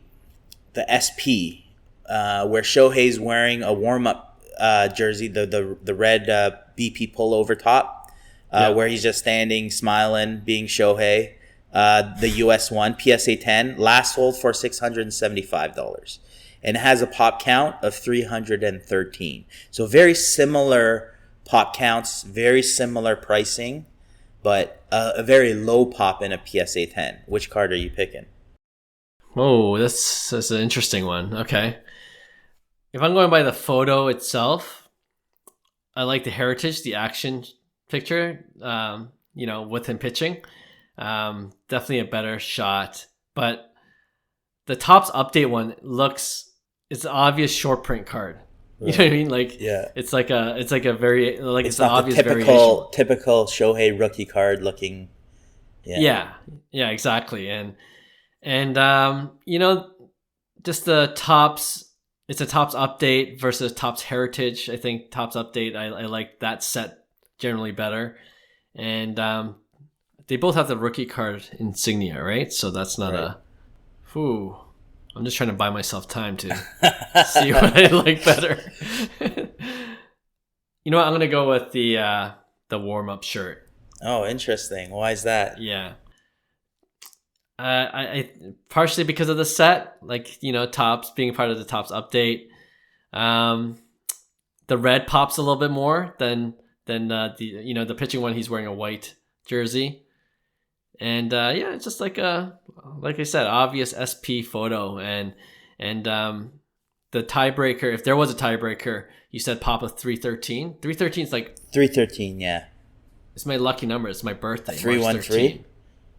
the SP, where Shohei's wearing a warm up jersey, the red BP pullover top, where he's just standing, smiling, being Shohei. The US one, PSA 10, last sold for $675. And it has a pop count of 313. So very similar pop counts, very similar pricing, but a very low pop in a PSA 10. Which card are you picking? Oh, that's an interesting one. Okay. If I'm going by the photo itself, I like the Heritage, the action picture, with him pitching. Definitely a better shot. But the Topps Update one it's an obvious short print card. You know what I mean? Like, it's like a very, like, it's an obvious variation. Typical Shohei rookie card looking. Yeah, exactly. And just the Topps, it's a Topps Update versus Topps Heritage. I think Topps Update, I like that set generally better. and they both have the rookie card insignia, right? So that's not Right. I'm just trying to buy myself time to see what I like better. You know what? I'm gonna go with the warm up shirt. Oh, interesting. Why is that? Yeah. I partially because of the set, like, you know, Topps being part of the Topps update. The red pops a little bit more than the pitching one. He's wearing a white jersey, and it's just like I said, obvious SP photo, and the tiebreaker. If there was a tiebreaker, you said pop a 313. 313 is like 313. Yeah. It's my lucky number. It's my birthday. 313.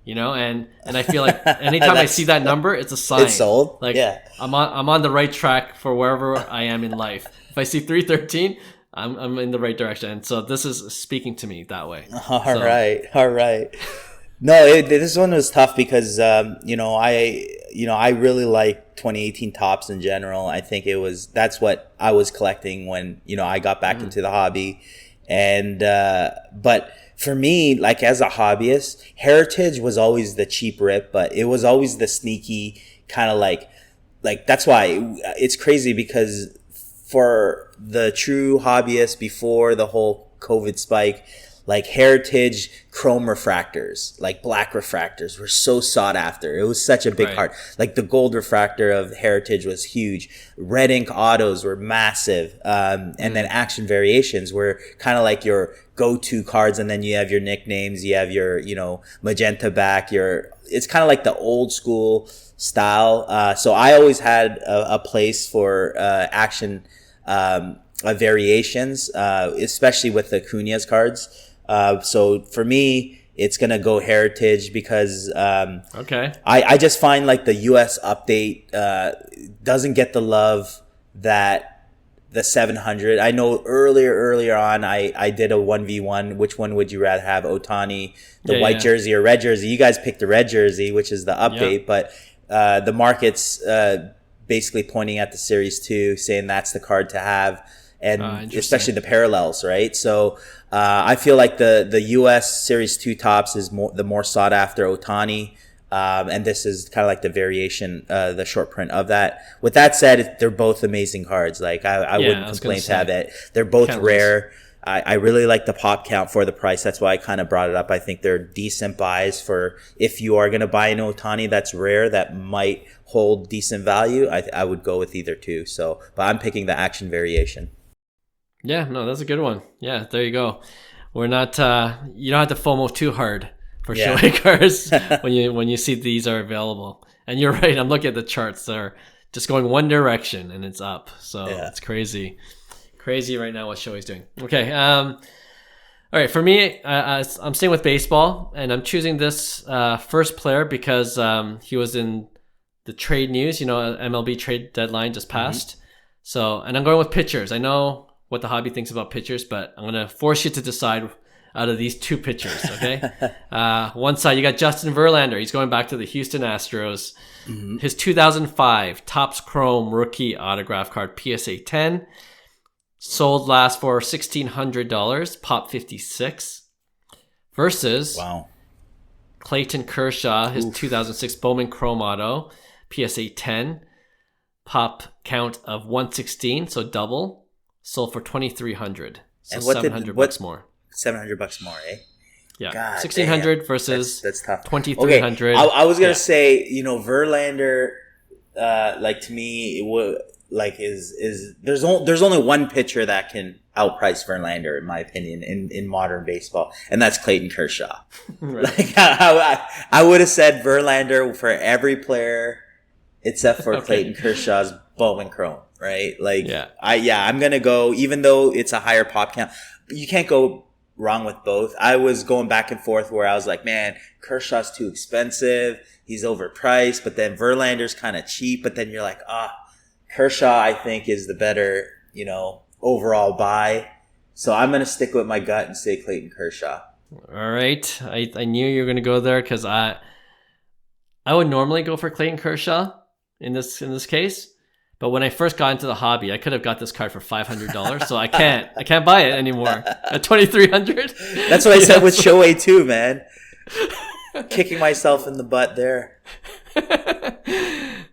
You know, and I feel like anytime I see that number, it's a sign. It's sold. Like, yeah. I'm on the right track for wherever I am in life. If I see 313, I'm in the right direction. And so this is speaking to me that way. All right. No, this one was tough because I really like 2018 Topps in general. I think that's what I was collecting when I got back into the hobby, and but for me, like as a hobbyist, Heritage was always the cheap rip, but it was always the sneaky kind of like that's why it's crazy, because for the true hobbyist before the whole COVID spike, like Heritage Chrome refractors, like black refractors, were so sought after. It was such a big part. Like the gold refractor of Heritage was huge. Red ink autos were massive. And then action variations were kind of like your go-to cards. And then you have your nicknames, you have your, magenta back, it's kind of like the old school style. So I always had a place for action variations, especially with the Cunha's cards. So for me, it's going to go Heritage because I just find like the US update doesn't get the love that the 700. I know earlier on, I did a 1v1. Which one would you rather have, Ohtani, the white jersey or red jersey? You guys picked the red jersey, which is the update, but the market's basically pointing at the Series 2, saying that's the card to have. And especially the parallels, right? So I feel like the US Series 2 Topps is the more sought after Ohtani, and this is kind of like the variation, the short print of that. With that said, they're both amazing cards. Like I wouldn't complain to have it. They're both rare. I really like the pop count for the price. That's why I kind of brought it up. I think they're decent buys for if you are going to buy an Ohtani that's rare, that might hold decent value. I would go with either two. So, but I'm picking the action variation. Yeah, no, that's a good one. Yeah, there you go. We're not you don't have to FOMO too hard for showing cards when you see these are available. And you're right, I'm looking at the charts. They're just going one direction and it's up. So it's crazy. Crazy right now what Shoei's doing. Okay. All right, for me, I'm staying with baseball, and I'm choosing this first player because he was in the trade news. MLB trade deadline just passed. So, and I'm going with pitchers. I know what the hobby thinks about pitchers, but I'm going to force you to decide out of these two pitchers, okay? One side, you got Justin Verlander. He's going back to the Houston Astros. His 2005 Topps Chrome rookie autograph card, PSA 10, sold last for $1,600, pop 56, versus Clayton Kershaw, his 2006 Bowman Chrome auto, PSA 10, pop count of 116, so double. Sold for $2,300, so $700 more. $700 more, eh? Yeah, God, 1,600 versus that's tough. $2,300. Okay. I was gonna say, Verlander, like to me, it would is there's only one pitcher that can outprice Verlander, in my opinion, in modern baseball, and that's Clayton Kershaw. Like I would have said Verlander for every player except for Clayton Kershaw's Bowman Chrome. Right? I'm going to go, even though it's a higher pop count, you can't go wrong with both. I was going back and forth where I was like, man, Kershaw's too expensive. He's overpriced, but then Verlander's kind of cheap. But then you're like, Kershaw, I think, is the better, overall buy. So I'm going to stick with my gut and say Clayton Kershaw. All right. I knew you were going to go there because I would normally go for Clayton Kershaw in this case. But when I first got into the hobby, I could have got this card for $500. So I can't buy it anymore at $2,300. That's what I said with Shohei too, man. Kicking myself in the butt there.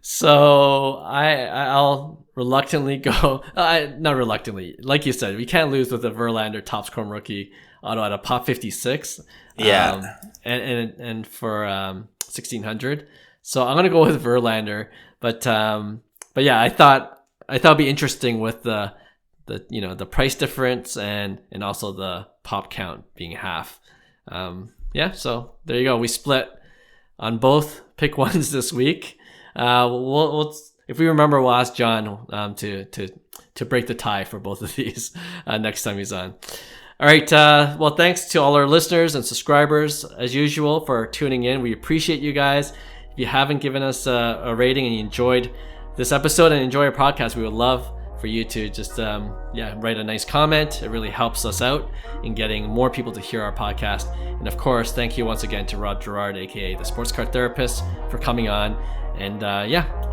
So I'll reluctantly go. Not reluctantly, like you said, we can't lose with a Verlander Topps Chrome rookie auto at a pop 56. Yeah, and for 1,600. So I'm gonna go with Verlander, but yeah, I thought it'd be interesting with the price difference and also the pop count being half. Yeah, so there you go. We split on both pick ones this week. We'll if we remember, we'll ask John to break the tie for both of these next time he's on. All right. Well, thanks to all our listeners and subscribers as usual for tuning in. We appreciate you guys. If you haven't given us a rating and you enjoyed this episode and enjoy our podcast, we would love for you to just write a nice comment. It really helps us out in getting more people to hear our podcast. And of course, thank you once again to Rod Girard, aka the Sports Card Therapist, for coming on. And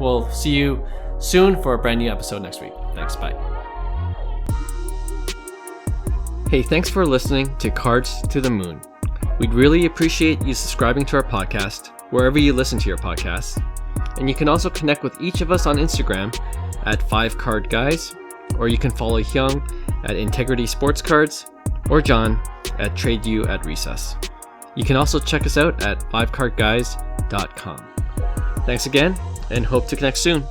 we'll see you soon for a brand new episode next week. Thanks. Bye. Hey, thanks for listening to Cards to the Moon. We'd really appreciate you subscribing to our podcast wherever you listen to your podcasts. And you can also connect with each of us on Instagram at 5cardguys, or you can follow Hyung at Integrity Sports Cards, or John at TradeU at Recess. You can also check us out at 5cardguys.com. Thanks again, and hope to connect soon.